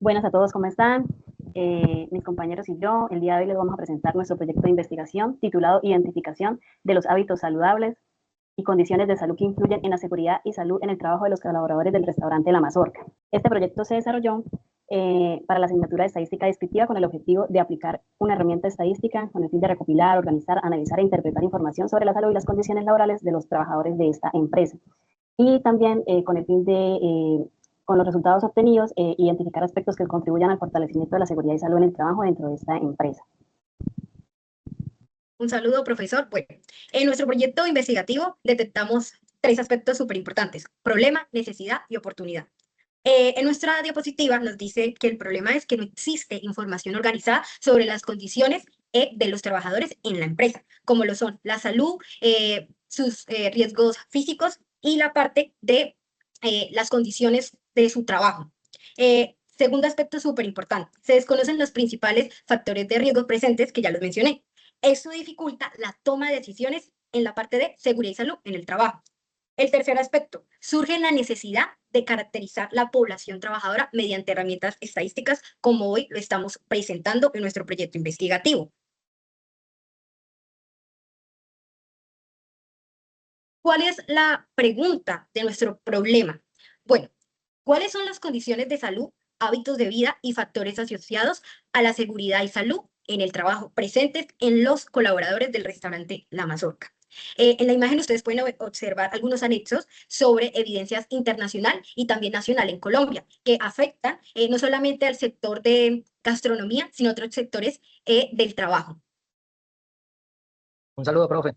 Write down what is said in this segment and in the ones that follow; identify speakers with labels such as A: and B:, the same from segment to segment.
A: Buenas a todos, ¿cómo están? Mis compañeros y yo, el día de hoy les vamos a presentar nuestro proyecto de investigación titulado Identificación de los hábitos saludables y condiciones de salud que influyen en la seguridad y salud en el trabajo de los colaboradores del restaurante La Mazorca. Este proyecto se desarrolló para la asignatura de Estadística Descriptiva con el objetivo de aplicar una herramienta estadística con el fin de recopilar, organizar, analizar e interpretar información sobre la salud y las condiciones laborales de los trabajadores de esta empresa. Y también con el fin de con los resultados obtenidos, identificar aspectos que contribuyan al fortalecimiento de la seguridad y salud en el trabajo dentro de esta empresa.
B: Un saludo, profesor. Bueno, en nuestro proyecto investigativo detectamos tres aspectos súper importantes: problema, necesidad y oportunidad. En nuestra diapositiva nos dice que el problema es que no existe información organizada sobre las condiciones de los trabajadores en la empresa, como lo son la salud, sus riesgos físicos y la parte de las condiciones de su trabajo. Segundo aspecto súper importante: se desconocen los principales factores de riesgo presentes, que ya los mencioné. Esto dificulta la toma de decisiones en la parte de seguridad y salud en el trabajo. El tercer aspecto: surge la necesidad de caracterizar la población trabajadora mediante herramientas estadísticas, como hoy lo estamos presentando en nuestro proyecto investigativo. ¿Cuál es la pregunta de nuestro problema? Bueno, ¿cuáles son las condiciones de salud, hábitos de vida y factores asociados a la seguridad y salud en el trabajo presentes en los colaboradores del restaurante La Mazorca? En la imagen ustedes pueden observar algunos anexos sobre evidencias internacional y también nacional en Colombia, que afectan no solamente al sector de gastronomía, sino a otros sectores del trabajo.
C: Un saludo, profe.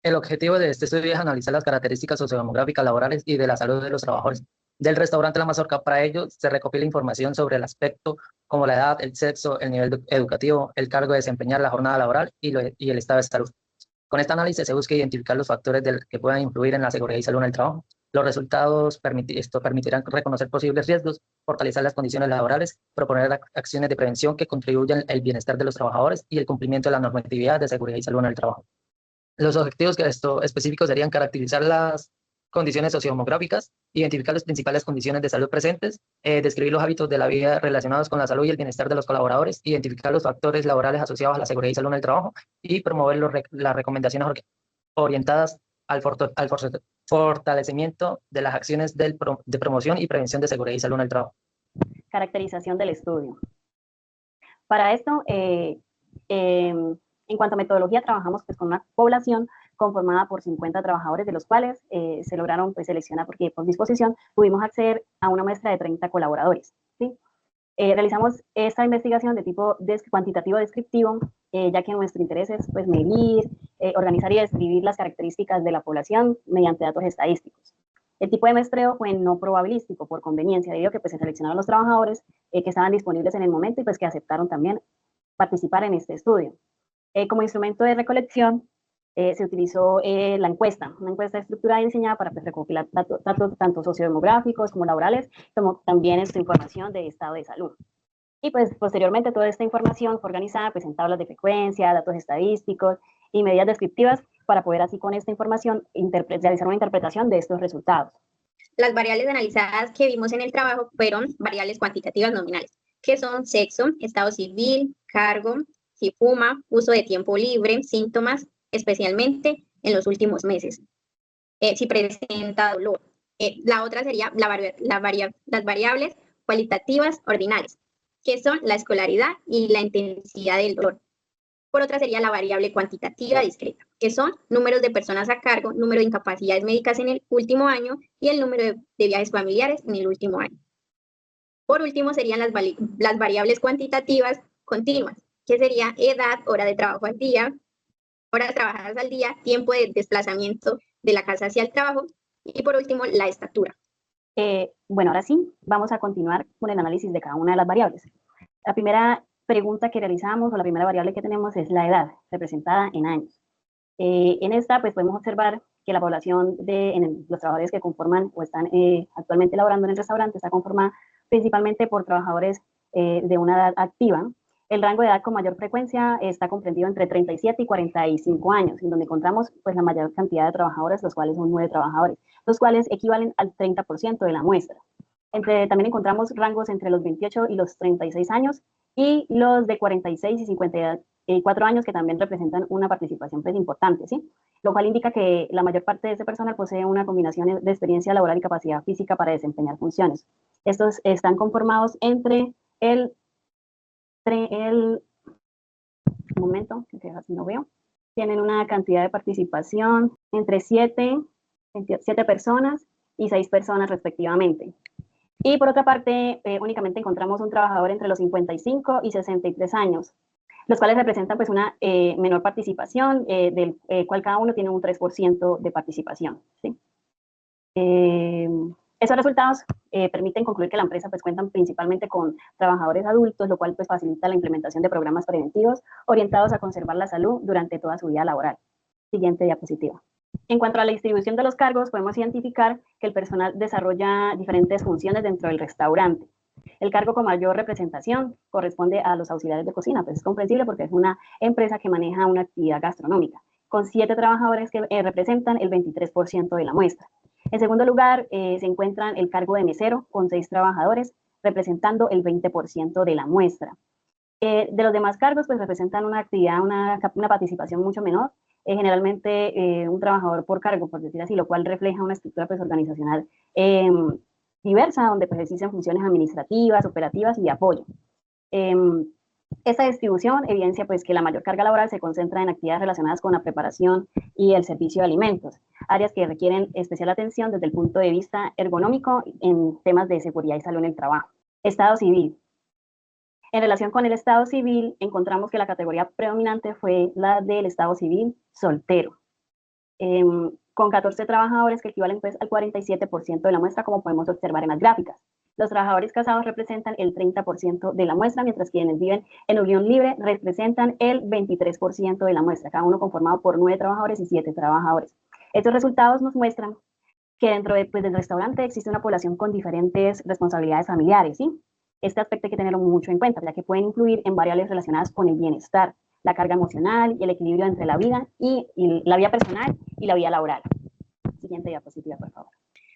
C: El objetivo de este estudio es analizar las características sociodemográficas, laborales y de la salud de los trabajadores del restaurante La Mazorca. Para ello, se recopila información sobre el aspecto como la edad, el sexo, el nivel educativo, el cargo de desempeñar, la jornada laboral y el estado de salud. Con este análisis se busca identificar los factores que puedan influir en la seguridad y salud en el trabajo. Los resultados permitirán reconocer posibles riesgos, fortalecer las condiciones laborales, proponer acciones de prevención que contribuyan al bienestar de los trabajadores y el cumplimiento de la normatividad de seguridad y salud en el trabajo. Los objetivos específicos serían caracterizar las condiciones sociodemográficas, identificar las principales condiciones de salud presentes, describir los hábitos de la vida relacionados con la salud y el bienestar de los colaboradores, identificar los factores laborales asociados a la seguridad y salud en el trabajo y promover las recomendaciones orientadas al fortalecimiento de las acciones de promoción y prevención de seguridad y salud en el trabajo.
A: Caracterización del estudio. Para esto, en cuanto a metodología, trabajamos pues, con una población conformada por 50 trabajadores, de los cuales se lograron pues, seleccionar, porque por disposición pudimos acceder a una muestra de 30 colaboradores. ¿Sí? Realizamos esta investigación de tipo cuantitativo descriptivo, ya que nuestro interés es pues, medir, organizar y describir las características de la población mediante datos estadísticos. El tipo de muestreo fue no probabilístico, por conveniencia, debido a que pues, se seleccionaron los trabajadores que estaban disponibles en el momento y pues, que aceptaron también participar en este estudio. Como instrumento de recolección se utilizó una encuesta estructurada y diseñada para pues, recopilar datos tanto sociodemográficos como laborales, como también información de estado de salud. Y pues posteriormente toda esta información fue organizada pues, en tablas de frecuencia, datos estadísticos y medidas descriptivas para poder así con esta información realizar una interpretación de estos resultados.
D: Las variables analizadas que vimos en el trabajo fueron variables cuantitativas nominales, que son sexo, estado civil, cargo, si fuma, uso de tiempo libre, síntomas, especialmente en los últimos meses, si presenta dolor. La otra sería las variables cualitativas ordinales, que son la escolaridad y la intensidad del dolor. Por otra sería la variable cuantitativa discreta, que son números de personas a cargo, número de incapacidades médicas en el último año y el número de viajes familiares en el último año. Por último serían las variables cuantitativas continuas, que sería edad, hora de trabajo al día, horas trabajadas al día, tiempo de desplazamiento de la casa hacia el trabajo y por último la estatura.
A: Bueno, ahora sí, vamos a continuar con el análisis de cada una de las variables. La primera pregunta que realizamos o la primera variable que tenemos es la edad, representada en años. En esta, pues podemos observar que la población los trabajadores que conforman o están actualmente laborando en el restaurante está conformada principalmente por trabajadores de una edad activa. El rango de edad con mayor frecuencia está comprendido entre 37 y 45 años, en donde encontramos pues, la mayor cantidad de trabajadores, los cuales son 9 trabajadores, los cuales equivalen al 30% de la muestra. También encontramos rangos entre los 28 y los 36 años y los de 46 y 54 años que también representan una participación pues importante, ¿sí? Lo cual indica que la mayor parte de ese personal posee una combinación de experiencia laboral y capacidad física para desempeñar funciones. Estos están conformados entre un momento, que así no veo, tienen una cantidad de participación entre 7 personas y 6 personas respectivamente. Y por otra parte, únicamente encontramos un trabajador entre los 55 y 63 años, los cuales representan pues una menor participación, del cual cada uno tiene un 3% de participación, ¿sí? Esos resultados permiten concluir que la empresa pues cuentan principalmente con trabajadores adultos, lo cual pues facilita la implementación de programas preventivos orientados a conservar la salud durante toda su vida laboral. Siguiente diapositiva. En cuanto a la distribución de los cargos, podemos identificar que el personal desarrolla diferentes funciones dentro del restaurante. El cargo con mayor representación corresponde a los auxiliares de cocina, pues es comprensible porque es una empresa que maneja una actividad gastronómica, con 7 trabajadores que representan el 23% de la muestra. En segundo lugar, se encuentran el cargo de mesero, con 6 trabajadores, representando el 20% de la muestra. De los demás cargos, pues representan una actividad, una participación mucho menor, generalmente un trabajador por cargo, por decir así, lo cual refleja una estructura pues, organizacional diversa, donde pues, existen funciones administrativas, operativas y de apoyo. Esta distribución evidencia pues, que la mayor carga laboral se concentra en actividades relacionadas con la preparación y el servicio de alimentos, áreas que requieren especial atención desde el punto de vista ergonómico en temas de seguridad y salud en el trabajo. Estado civil. En relación con el estado civil, encontramos que la categoría predominante fue la del estado civil soltero, con 14 trabajadores que equivalen pues, al 47% de la muestra, como podemos observar en las gráficas. Los trabajadores casados representan el 30% de la muestra, mientras que quienes viven en unión libre representan el 23% de la muestra, cada uno conformado por 9 trabajadores y 7 trabajadores. Estos resultados nos muestran que dentro del restaurante existe una población con diferentes responsabilidades familiares, ¿sí? Este aspecto hay que tenerlo mucho en cuenta, ya que pueden influir en variables relacionadas con el bienestar, la carga emocional y el equilibrio entre la vida la vida personal y la vida laboral. Siguiente diapositiva, por favor.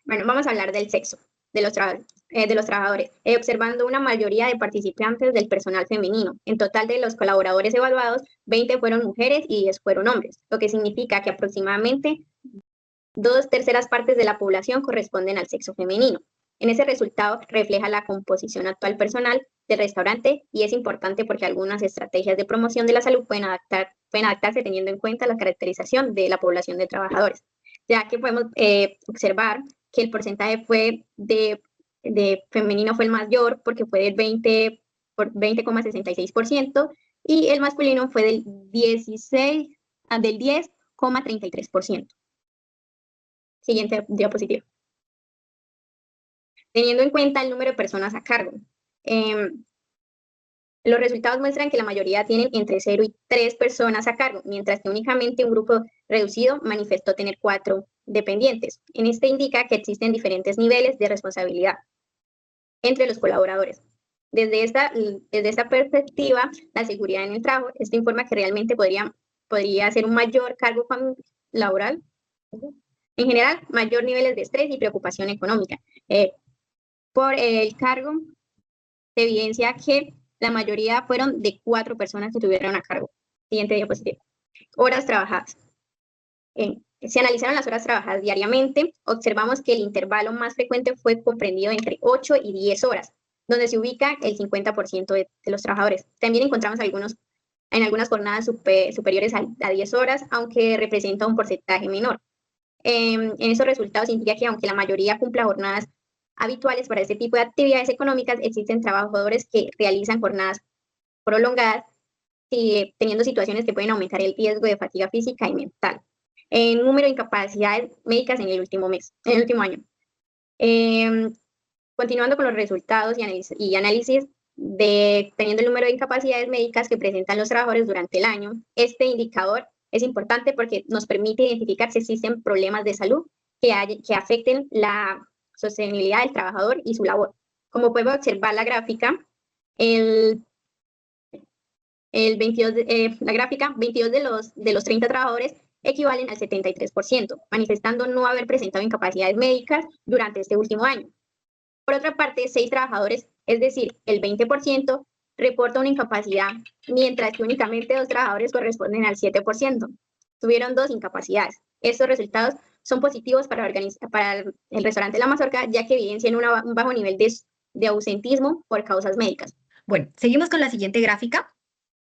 D: Bueno, vamos a hablar del sexo de los trabajadores, observando una mayoría de participantes del personal femenino. En total de los colaboradores evaluados, 20 fueron mujeres y 10 fueron hombres, lo que significa que aproximadamente 2/3 partes de la población corresponden al sexo femenino. En ese resultado refleja la composición actual personal del restaurante y es importante porque algunas estrategias de promoción de la salud pueden adaptarse teniendo en cuenta la caracterización de la población de trabajadores, ya que podemos observar que el porcentaje fue de femenino fue el mayor porque fue del 20,66% y el masculino fue del 10,33%. Siguiente diapositiva. Teniendo en cuenta el número de personas a cargo, los resultados muestran que la mayoría tienen entre 0 y 3 personas a cargo, mientras que únicamente un grupo reducido manifestó tener 4 dependientes. En este indica que existen diferentes niveles de responsabilidad entre los colaboradores. Desde esta perspectiva, la seguridad en el trabajo, esto informa que realmente podría ser un mayor cargo laboral. En general, mayor niveles de estrés y preocupación económica. Por el cargo, se evidencia que la mayoría fueron de 4 personas que tuvieron a cargo. Siguiente diapositiva. Horas trabajadas. Se analizaron las horas trabajadas diariamente. Observamos que el intervalo más frecuente fue comprendido entre 8 y 10 horas, donde se ubica el 50% de los trabajadores. También encontramos en algunas jornadas superiores a 10 horas, aunque representa un porcentaje menor. En esos resultados indica que aunque la mayoría cumpla jornadas habituales para este tipo de actividades económicas, existen trabajadores que realizan jornadas prolongadas teniendo situaciones que pueden aumentar el riesgo de fatiga física y mental. El número de incapacidades médicas en el último año. Continuando con los resultados y análisis teniendo el número de incapacidades médicas que presentan los trabajadores durante el año, este indicador es importante porque nos permite identificar si existen problemas de salud que afecten la sostenibilidad del trabajador y su labor. Como podemos observar la gráfica, 22 de los 30 trabajadores equivalen al 73%, manifestando no haber presentado incapacidades médicas durante este último año. Por otra parte, 6 trabajadores, es decir, el 20%, reporta una incapacidad, mientras que únicamente 2 trabajadores corresponden al 7%. Tuvieron 2 incapacidades. Estos resultados son positivos para el restaurante La Mazorca, ya que evidencian un bajo nivel de ausentismo por causas médicas.
B: Bueno, seguimos con la siguiente gráfica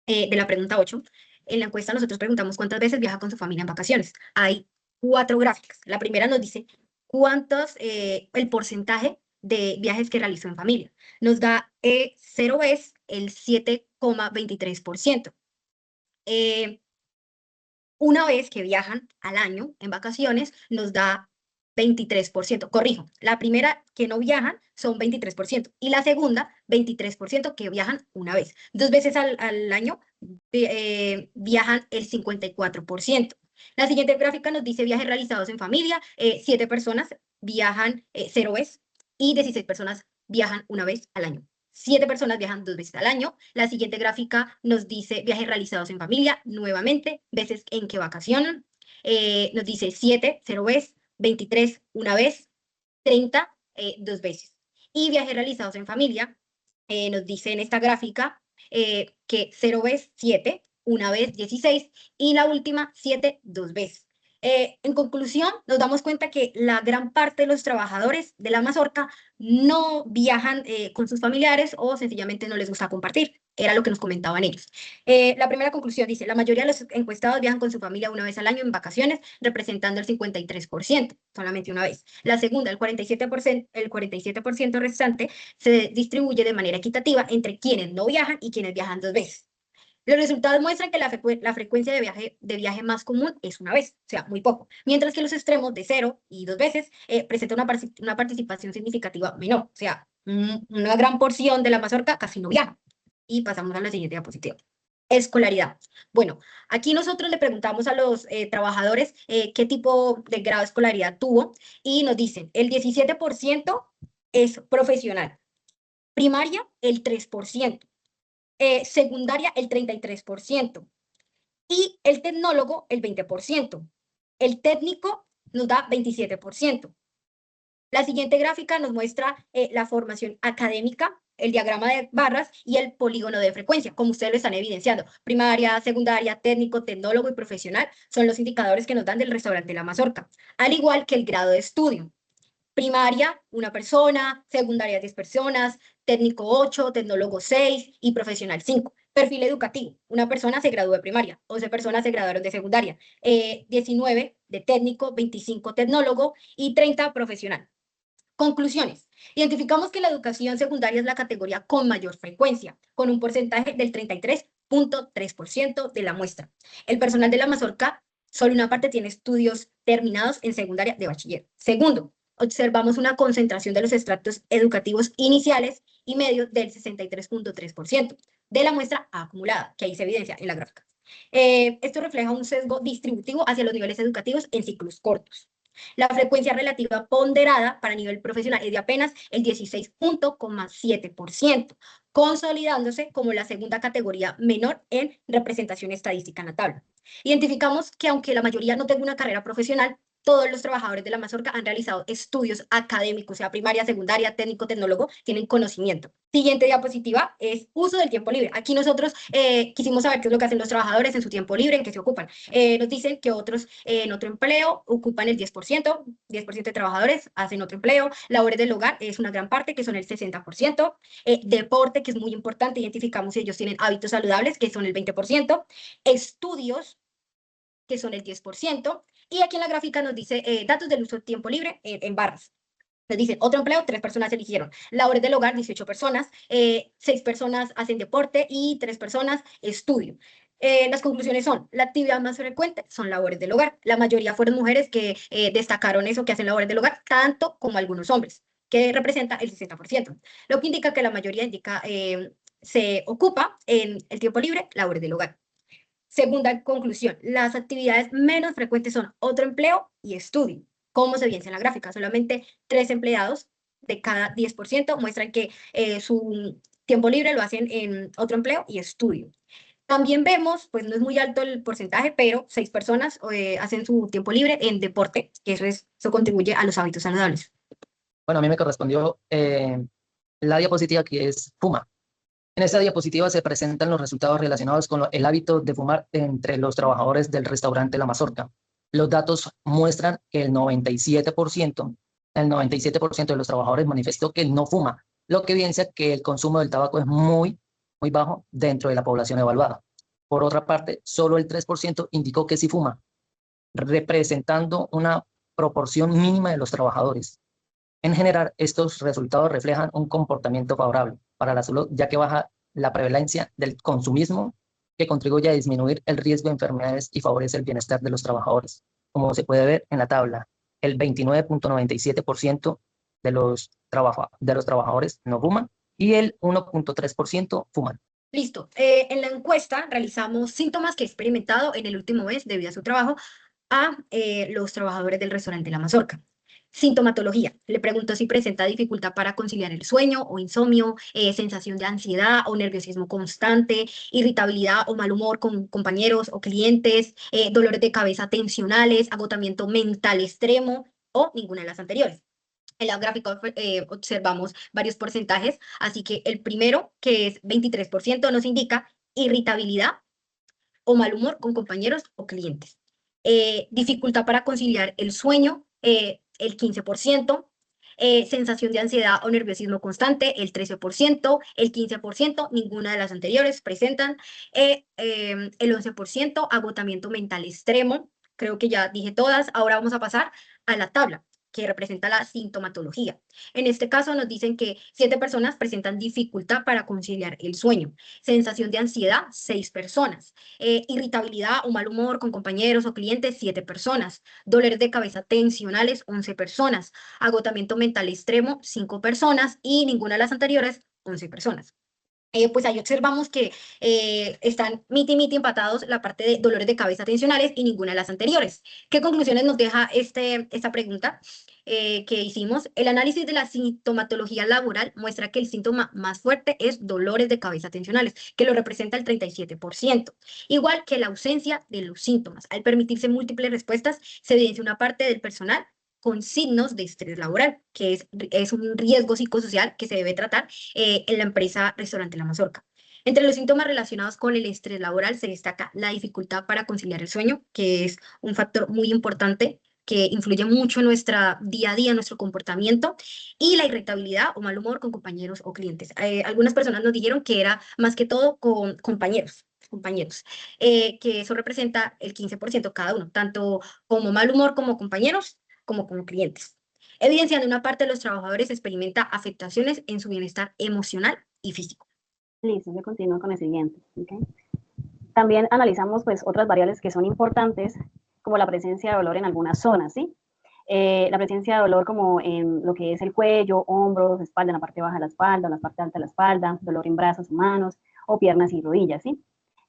B: de la pregunta 8. En la encuesta nosotros preguntamos cuántas veces viaja con su familia en vacaciones. Hay 4 gráficas. La primera nos dice el porcentaje de viajes que realizó en familia. Nos da 0 veces el 7,23%. Una vez que viajan al año en vacaciones, nos da 23%. Corrijo, la primera que no viajan son 23% y la segunda 23% que viajan una vez. 2 veces al año viajan el 54%. La siguiente gráfica nos dice viajes realizados en familia. 7 personas viajan 0 veces y 16 personas viajan una vez al año. 7 personas viajan 2 veces al año. La siguiente gráfica nos dice viajes realizados en familia, nuevamente, veces en que vacacionan. Nos dice 7, 0 veces, 23, una vez, 30, 2 veces. Y viajes realizados en familia, nos dice en esta gráfica que 0 veces, 7, una vez, 16, y la última, 7, 2 veces. En conclusión, nos damos cuenta que la gran parte de los trabajadores de la Mazorca no viajan con sus familiares o sencillamente no les gusta compartir. Era lo que nos comentaban ellos. La primera conclusión dice, la mayoría de los encuestados viajan con su familia una vez al año en vacaciones, representando el 53%, solamente una vez. La segunda, el 47% restante, se distribuye de manera equitativa entre quienes no viajan y quienes viajan 2 veces. Los resultados muestran que la frecuencia de viaje más común es una vez, o sea, muy poco, mientras que los extremos de 0 y 2 veces presentan una participación significativa menor, o sea, una gran porción de la Mazorca casi no viaja. Y pasamos a la siguiente diapositiva. Escolaridad. Bueno, aquí nosotros le preguntamos a los trabajadores qué tipo de grado de escolaridad tuvo y nos dicen, el 17% es profesional, primaria el 3%. Secundaria el 33% y el tecnólogo el 20%. El técnico nos da 27%. La siguiente gráfica nos muestra la formación académica, el diagrama de barras y el polígono de frecuencia, como ustedes lo están evidenciando. Primaria, secundaria, técnico, tecnólogo y profesional son los indicadores que nos dan del restaurante La Mazorca, al igual que el grado de estudio. Primaria, 1 persona, secundaria, 10 personas, técnico 8, tecnólogo 6 y profesional 5. Perfil educativo, 1 persona se graduó de primaria, 11 personas se graduaron de secundaria, 19 de técnico, 25 tecnólogo y 30 profesional. Conclusiones. Identificamos que la educación secundaria es la categoría con mayor frecuencia, con un porcentaje del 33,3% de la muestra. El personal de la Mazorca, solo una parte tiene estudios terminados en secundaria de bachiller. Segundo, observamos una concentración de los estratos educativos iniciales y medios del 63,3% de la muestra acumulada, que ahí se evidencia en la gráfica. Esto refleja un sesgo distributivo hacia los niveles educativos en ciclos cortos. La frecuencia relativa ponderada para nivel profesional es de apenas el 16,7%, consolidándose como la segunda categoría menor en representación estadística en la tabla. Identificamos que aunque la mayoría no tenga una carrera profesional, todos los trabajadores de la Mazorca han realizado estudios académicos, sea primaria, secundaria, técnico, tecnólogo, tienen conocimiento. Siguiente diapositiva es uso del tiempo libre. Aquí nosotros quisimos saber qué es lo que hacen los trabajadores en su tiempo libre, en qué se ocupan. Nos dicen que otros en otro empleo ocupan el 10%, 10% de trabajadores hacen otro empleo. Labores del hogar es una gran parte, que son el 60%. Deporte, que es muy importante, identificamos si ellos tienen hábitos saludables, que son el 20%. Estudios, que son el 10%, y aquí en la gráfica nos dice datos del uso de tiempo libre en barras. Nos dicen, otro empleo, 3 personas eligieron. Labores del hogar, 18 personas, 6 personas hacen deporte y 3 personas estudio. Las conclusiones son, la actividad más frecuente son labores del hogar. La mayoría fueron mujeres que destacaron eso, que hacen labores del hogar, tanto como algunos hombres, que representa el 60%. Lo que indica que la mayoría se ocupa en el tiempo libre, labores del hogar. Segunda conclusión, las actividades menos frecuentes son otro empleo y estudio. ¿Cómo se evidencia en la gráfica? Solamente 3 empleados de cada 10% muestran que su tiempo libre lo hacen en otro empleo y estudio. También vemos, pues no es muy alto el porcentaje, pero 6 personas hacen su tiempo libre en deporte, que eso contribuye a los hábitos saludables.
C: Bueno, a mí me correspondió la diapositiva que es fuma. En esta diapositiva se presentan los resultados relacionados con el hábito de fumar entre los trabajadores del restaurante La Mazorca. Los datos muestran que el 97% de los trabajadores manifestó que no fuma, lo que evidencia que el consumo del tabaco es muy bajo dentro de la población evaluada. Por otra parte, solo el 3% indicó que sí fuma, representando una proporción mínima de los trabajadores. En general, estos resultados reflejan un comportamiento favorable para la salud, ya que baja la prevalencia del consumismo, que contribuye a disminuir el riesgo de enfermedades y favorece el bienestar de los trabajadores. Como se puede ver en la tabla, el 29.97% de los trabajadores no fuman y el 1.3% fuman.
B: Listo. En la encuesta realizamos síntomas que he experimentado en el último mes debido a su trabajo a los trabajadores del restaurante La Mazorca. Sintomatología. Le pregunto si presenta dificultad para conciliar el sueño o insomnio, sensación de ansiedad o nerviosismo constante, irritabilidad o mal humor con compañeros o clientes, dolores de cabeza tensionales, agotamiento mental extremo o ninguna de las anteriores. En la gráfica observamos varios porcentajes, así que el primero, que es 23%, nos indica irritabilidad o mal humor con compañeros o clientes. Dificultad para conciliar el sueño, el 15%, sensación de ansiedad o nerviosismo constante, el 13%, el 15%, ninguna de las anteriores presentan, el 11%, agotamiento mental extremo, creo que ya dije todas. Ahora vamos a pasar a la tabla que representa la sintomatología. En este caso nos dicen que 7 personas presentan dificultad para conciliar el sueño, sensación de ansiedad, 6 personas, irritabilidad o mal humor con compañeros o clientes, 7 personas, dolores de cabeza tensionales, 11 personas, agotamiento mental extremo, 5 personas y ninguna de las anteriores, 11 personas. Pues ahí observamos que están miti empatados la parte de dolores de cabeza tensionales y ninguna de las anteriores. ¿Qué conclusiones nos deja esta pregunta que hicimos? El análisis de la sintomatología laboral muestra que el síntoma más fuerte es dolores de cabeza tensionales, que lo representa el 37%, igual que la ausencia de los síntomas. Al permitirse múltiples respuestas, se evidencia una parte del personal con signos de estrés laboral, que es un riesgo psicosocial que se debe tratar en la empresa Restaurante La Mazorca. Entre los síntomas relacionados con el estrés laboral se destaca la dificultad para conciliar el sueño, que es un factor muy importante que influye mucho en nuestra día a día, en nuestro comportamiento, y la irritabilidad o mal humor con compañeros o clientes. Algunas personas nos dijeron que era más que todo con compañeros, que eso representa el 15% cada uno, tanto como mal humor como compañeros, como clientes, evidenciando una parte de los trabajadores experimenta afectaciones en su bienestar emocional y físico.
A: Listo, yo continúo con el siguiente. ¿Okay? También analizamos pues otras variables que son importantes, como la presencia de dolor en algunas zonas, ¿sí? La presencia de dolor como en lo que es el cuello, hombros, espalda, en la parte baja de la espalda, en la parte alta de la espalda, dolor en brazos, manos o piernas y rodillas, ¿sí?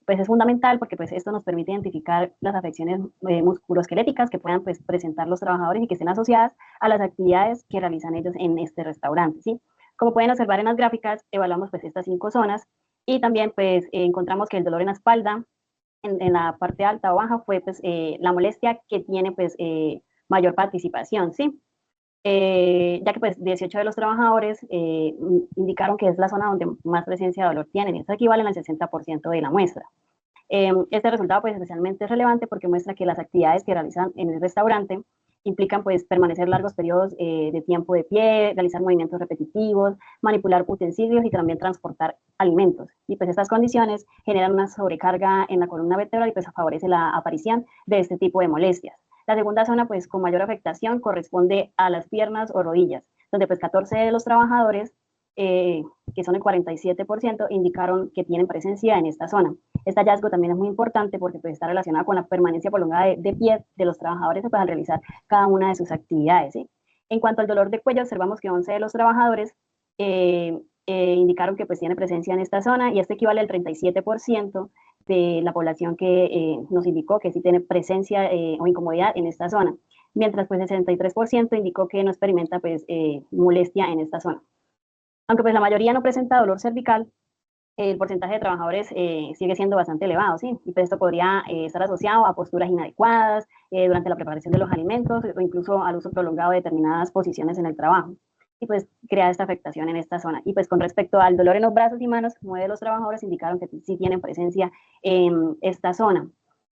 A: Pues es fundamental porque pues esto nos permite identificar las afecciones musculoesqueléticas que puedan pues presentar los trabajadores y que estén asociadas a las actividades que realizan ellos en este restaurante, ¿sí? Como pueden observar en las gráficas, evaluamos pues estas 5 zonas y también pues encontramos que el dolor en la espalda, en la parte alta o baja, fue pues la molestia que tiene pues mayor participación, ¿sí? Ya que pues 18 de los trabajadores indicaron que es la zona donde más presencia de dolor tienen, y esto equivale al 60% de la muestra. Este resultado pues especialmente es relevante porque muestra que las actividades que realizan en el restaurante implican pues permanecer largos periodos de tiempo de pie, realizar movimientos repetitivos, manipular utensilios y también transportar alimentos. Y pues estas condiciones generan una sobrecarga en la columna vertebral y pues favorece la aparición de este tipo de molestias. La segunda zona pues con mayor afectación corresponde a las piernas o rodillas, donde pues 14 de los trabajadores, que son el 47%, indicaron que tienen presencia en esta zona. Este hallazgo también es muy importante porque pues, está relacionado con la permanencia prolongada de pie de los trabajadores pues, al realizar cada una de sus actividades, ¿sí? En cuanto al dolor de cuello, observamos que 11 de los trabajadores indicaron que pues, tiene presencia en esta zona y esto equivale al 37% de la población que nos indicó que sí tiene presencia o incomodidad en esta zona, mientras pues el 63% indicó que no experimenta pues, molestia en esta zona. Aunque pues la mayoría no presenta dolor cervical, el porcentaje de trabajadores sigue siendo bastante elevado, ¿sí? Y pues esto podría estar asociado a posturas inadecuadas durante la preparación de los alimentos o incluso al uso prolongado de determinadas posiciones en el trabajo. y pues crea esta afectación en esta zona. Y pues con respecto al dolor en los brazos y manos, 9 de los trabajadores indicaron que sí tienen presencia en esta zona.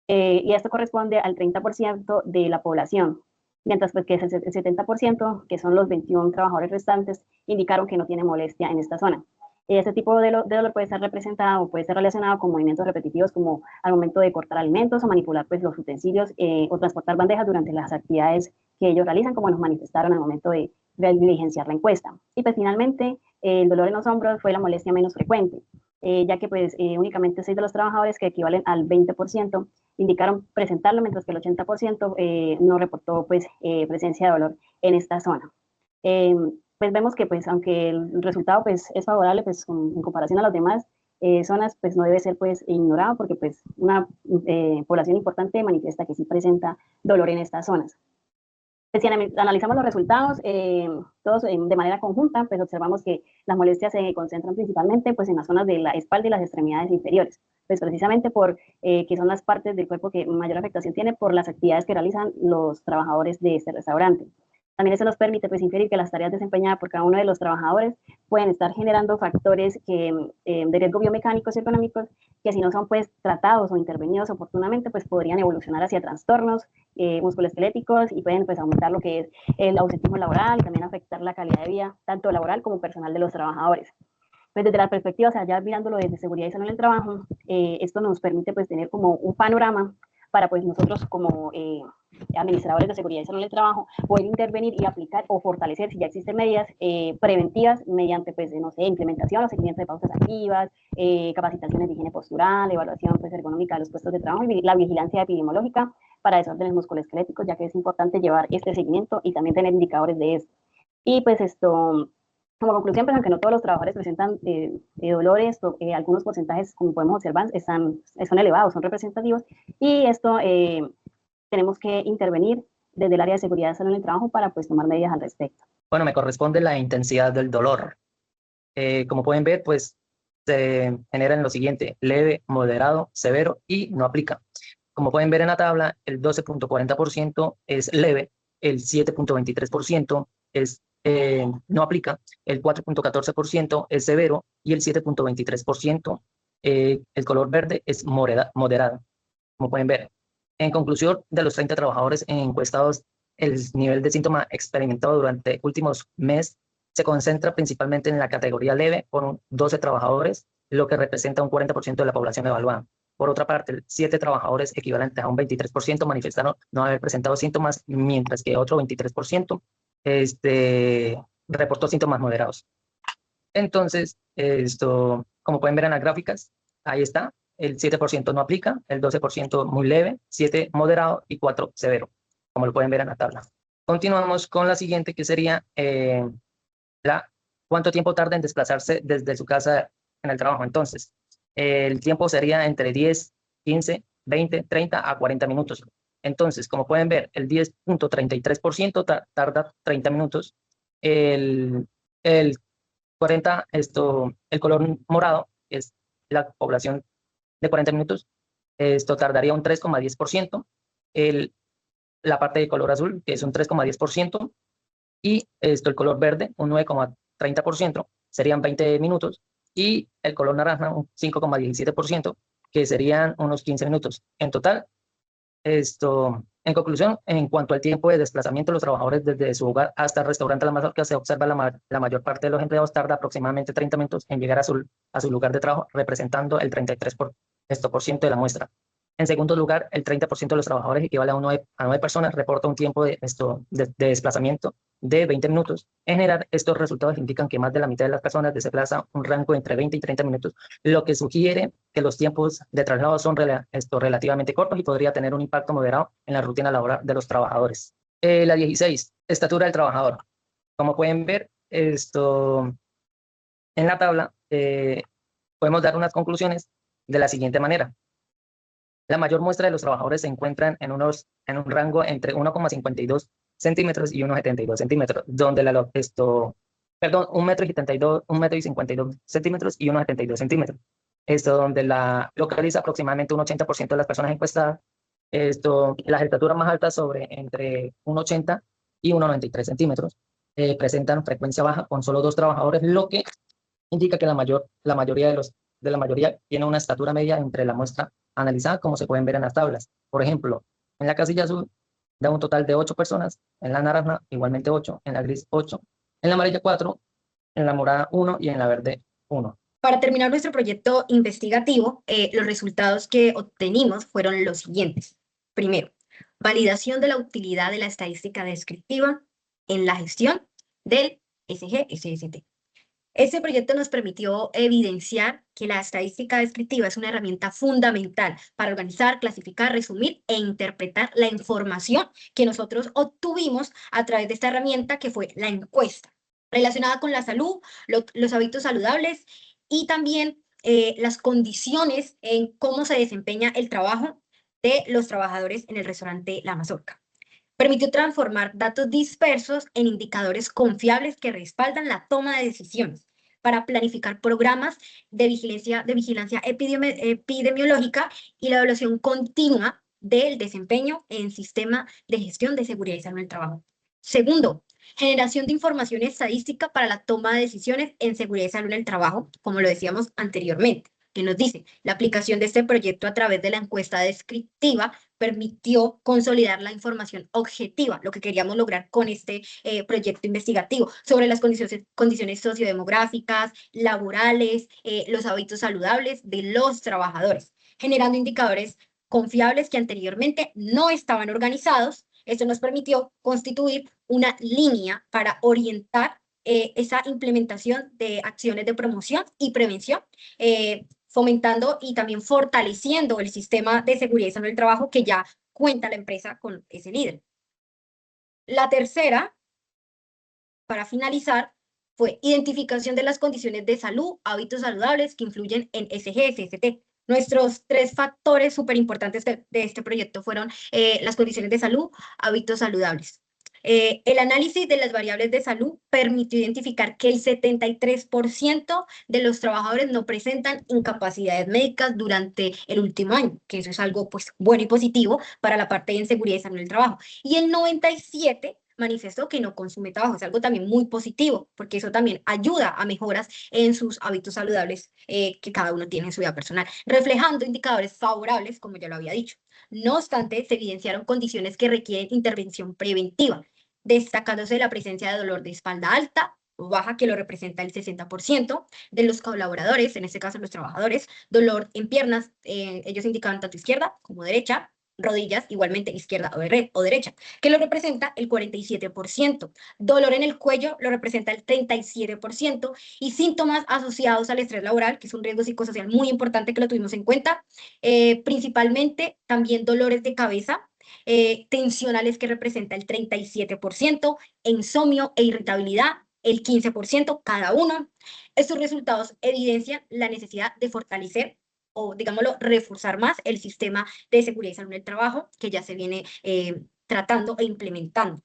A: Y esto corresponde al 30% de la población, mientras pues que el 70%, que son los 21 trabajadores restantes, indicaron que no tienen molestia en esta zona. Este tipo de dolor puede ser representado o puede ser relacionado con movimientos repetitivos como al momento de cortar alimentos o manipular pues, los utensilios o transportar bandejas durante las actividades que ellos realizan, como nos manifestaron al momento de diligenciar la encuesta. Y pues finalmente, el dolor en los hombros fue la molestia menos frecuente, ya que pues únicamente 6 de los trabajadores, que equivalen al 20%, indicaron presentarlo, mientras que el 80% no reportó pues, presencia de dolor en esta zona. Pues vemos que pues, aunque el resultado pues, es favorable pues, en comparación a las demás zonas, pues no debe ser pues, ignorado, porque pues, una población importante manifiesta que sí presenta dolor en estas zonas. Si analizamos los resultados, todos de manera conjunta, pues observamos que las molestias se concentran principalmente pues, en las zonas de la espalda y las extremidades inferiores, pues precisamente por que son las partes del cuerpo que mayor afectación tiene por las actividades que realizan los trabajadores de este restaurante. También eso nos permite pues, inferir que las tareas desempeñadas por cada uno de los trabajadores pueden estar generando factores de riesgo biomecánicos y económicos que si no son pues, tratados o intervenidos oportunamente, pues podrían evolucionar hacia trastornos musculoesqueléticos y pueden pues, aumentar lo que es el ausentismo laboral y también afectar la calidad de vida, tanto laboral como personal de los trabajadores. Pues desde la perspectiva, o sea, ya mirándolo desde seguridad y salud en el trabajo, esto nos permite pues tener como un panorama para pues nosotros como administradores de seguridad y salud en el trabajo poder intervenir y aplicar o fortalecer si ya existen medidas preventivas mediante pues no sé, implementación o seguimiento de pausas activas, capacitaciones de higiene postural, evaluación pues ergonómica de los puestos de trabajo y la vigilancia epidemiológica para desórdenes musculoesqueléticos, ya que es importante llevar este seguimiento y también tener indicadores de esto. Y pues esto, como conclusión, pues aunque no todos los trabajadores presentan dolores, algunos porcentajes, como podemos observar, son elevados, son representativos, y esto tenemos que intervenir desde el área de seguridad y salud en el trabajo para pues tomar medidas al respecto.
C: Bueno, me corresponde la intensidad del dolor. Como pueden ver, pues se genera en lo siguiente: leve, moderado, severo y no aplica. Como pueden ver en la tabla, el 12.40% es leve, el 7.23% es no aplica, el 4.14% es severo y el 7.23% el color verde es moderado. Como pueden ver, en conclusión, de los 30 trabajadores encuestados, el nivel de síntoma experimentado durante últimos meses se concentra principalmente en la categoría leve, con 12 trabajadores, lo que representa un 40% de la población evaluada. Por otra parte, 7 trabajadores equivalentes a un 23% manifestaron no haber presentado síntomas, mientras que otro 23% reportó síntomas moderados. Entonces, como pueden ver en las gráficas, ahí está, el 7% no aplica, el 12% muy leve, 7 moderado y 4 severo, como lo pueden ver en la tabla. Continuamos con la siguiente, que sería cuánto tiempo tarda en desplazarse desde su casa en el trabajo. Entonces, el tiempo sería entre 10, 15, 20, 30 a 40 minutos. Entonces, como pueden ver, el 10.33% tarda 30 minutos, el 40, el color morado es la población de 40 minutos, esto tardaría un 3,10%, la parte de color azul, que es un 3,10%, y el color verde, un 9,30%, serían 20 minutos, y el color naranja, un 5,17%, que serían unos 15 minutos. En total, en conclusión, en cuanto al tiempo de desplazamiento, los trabajadores desde su hogar hasta el restaurante La Mazorca, se observa la mayor parte de los empleados tarda aproximadamente 30 minutos en llegar a su lugar de trabajo, representando el 33% de la muestra. En segundo lugar, el 30% de los trabajadores, equivale a 9 personas, reporta un tiempo de desplazamiento de 20 minutos. En general, estos resultados indican que más de la mitad de las personas desplaza un rango entre 20 y 30 minutos, lo que sugiere que los tiempos de traslado son relativamente cortos y podría tener un impacto moderado en la rutina laboral de los trabajadores. La 16, estatura del trabajador. Como pueden ver, en la tabla podemos dar unas conclusiones de la siguiente manera. La mayor muestra de los trabajadores se encuentran en un rango entre 1,52 centímetros y 1,72 centímetros, donde 1,52 centímetros y 1,72 centímetros. Donde localiza aproximadamente un 80% de las personas encuestadas. Las estaturas más altas entre 1,80 y 1,93 centímetros. presentan frecuencia baja con solo 2 trabajadores, lo que indica que la mayoría tiene una estatura media entre la muestra analizada, como se pueden ver en las tablas. Por ejemplo, en la casilla azul da un total de 8 personas, en la naranja igualmente 8, en la gris 8, en la amarilla 4, en la morada 1 y en la verde 1.
B: Para terminar nuestro proyecto investigativo, los resultados que obtenimos fueron los siguientes. Primero, validación de la utilidad de la estadística descriptiva en la gestión del SG-SST. Este proyecto nos permitió evidenciar que la estadística descriptiva es una herramienta fundamental para organizar, clasificar, resumir e interpretar la información que nosotros obtuvimos a través de esta herramienta que fue la encuesta, relacionada con la salud, los hábitos saludables y también las condiciones en cómo se desempeña el trabajo de los trabajadores en el restaurante La Mazorca. Permitió transformar datos dispersos en indicadores confiables que respaldan la toma de decisiones para planificar programas de vigilancia epidemiológica y la evaluación continua del desempeño en sistema de gestión de seguridad y salud en el trabajo. Segundo, generación de información estadística para la toma de decisiones en seguridad y salud en el trabajo, como lo decíamos anteriormente, que nos dice, la aplicación de este proyecto a través de la encuesta descriptiva permitió consolidar la información objetiva, lo que queríamos lograr con este proyecto investigativo, sobre las condiciones sociodemográficas, laborales, los hábitos saludables de los trabajadores, generando indicadores confiables que anteriormente no estaban organizados. Esto nos permitió constituir una línea para orientar esa implementación de acciones de promoción y prevención, fomentando y también fortaleciendo el sistema de seguridad y salud del trabajo que ya cuenta la empresa con ese líder. La tercera, para finalizar, fue identificación de las condiciones de salud, hábitos saludables que influyen en SG-SST. Nuestros 3 factores súper importantes de este proyecto fueron las condiciones de salud, hábitos saludables. El análisis de las variables de salud permitió identificar que el 73% de los trabajadores no presentan incapacidades médicas durante el último año, que eso es algo pues bueno y positivo para la parte de inseguridad y salud del trabajo. Y el 97% manifestó que no consume tabaco, es algo también muy positivo, porque eso también ayuda a mejoras en sus hábitos saludables que cada uno tiene en su vida personal, reflejando indicadores favorables, como ya lo había dicho. No obstante, se evidenciaron condiciones que requieren intervención preventiva, destacándose la presencia de dolor de espalda alta o baja, que lo representa el 60% de los colaboradores, en este caso los trabajadores, dolor en piernas, ellos indicaban tanto izquierda como derecha, rodillas, igualmente izquierda o derecha, que lo representa el 47%. Dolor en el cuello lo representa el 37%, y síntomas asociados al estrés laboral, que es un riesgo psicosocial muy importante que lo tuvimos en cuenta, principalmente también dolores de cabeza, tensionales, que representa el 37%, insomnio e irritabilidad, el 15% cada uno. Estos resultados evidencian la necesidad de fortalecer o, digámoslo, reforzar más el sistema de seguridad y salud del trabajo que ya se viene tratando e implementando.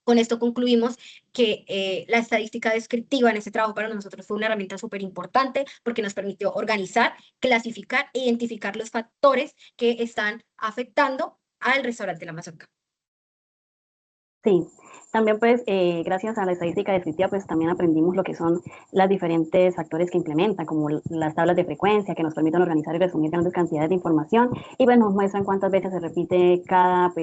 B: Con esto concluimos que la estadística descriptiva en este trabajo para nosotros fue una herramienta súper importante porque nos permitió organizar, clasificar e identificar los factores que están afectando al restaurante La Mazorca.
A: Sí, también pues gracias a la estadística descriptiva pues también aprendimos lo que son los diferentes factores que implementan, como las tablas de frecuencia que nos permiten organizar y resumir grandes cantidades de información, y pues nos muestran cuántas veces se repite cada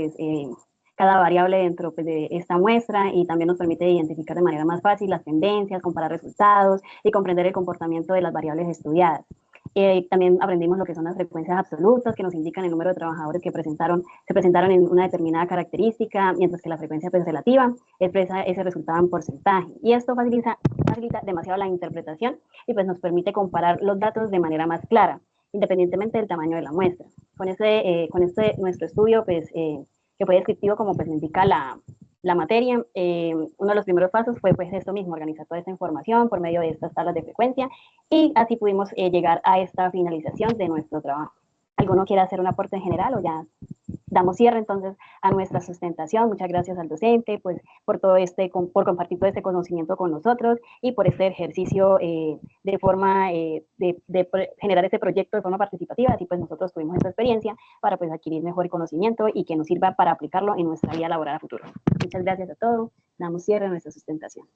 A: variable dentro pues, de esta muestra, y también nos permite identificar de manera más fácil las tendencias, comparar resultados y comprender el comportamiento de las variables estudiadas. También aprendimos lo que son las frecuencias absolutas, que nos indican el número de trabajadores que se presentaron en una determinada característica, mientras que la frecuencia pues, relativa expresa ese resultado en porcentaje. Y esto facilita demasiado la interpretación y pues, nos permite comparar los datos de manera más clara, independientemente del tamaño de la muestra. Con nuestro estudio, pues, que fue descriptivo como pues, indica la materia, uno de los primeros pasos fue pues esto mismo, organizar toda esta información por medio de estas tablas de frecuencia, y así pudimos llegar a esta finalización de nuestro trabajo. ¿Alguno quiere hacer un aporte en general o ya damos cierre entonces a nuestra sustentación. Muchas gracias al docente pues, por compartir todo este conocimiento con nosotros y por este ejercicio de forma de generar este proyecto de forma participativa. Así pues nosotros tuvimos esta experiencia para pues adquirir mejor conocimiento y que nos sirva para aplicarlo en nuestra vida laboral a futuro. Muchas gracias a todos. Damos cierre a nuestra sustentación.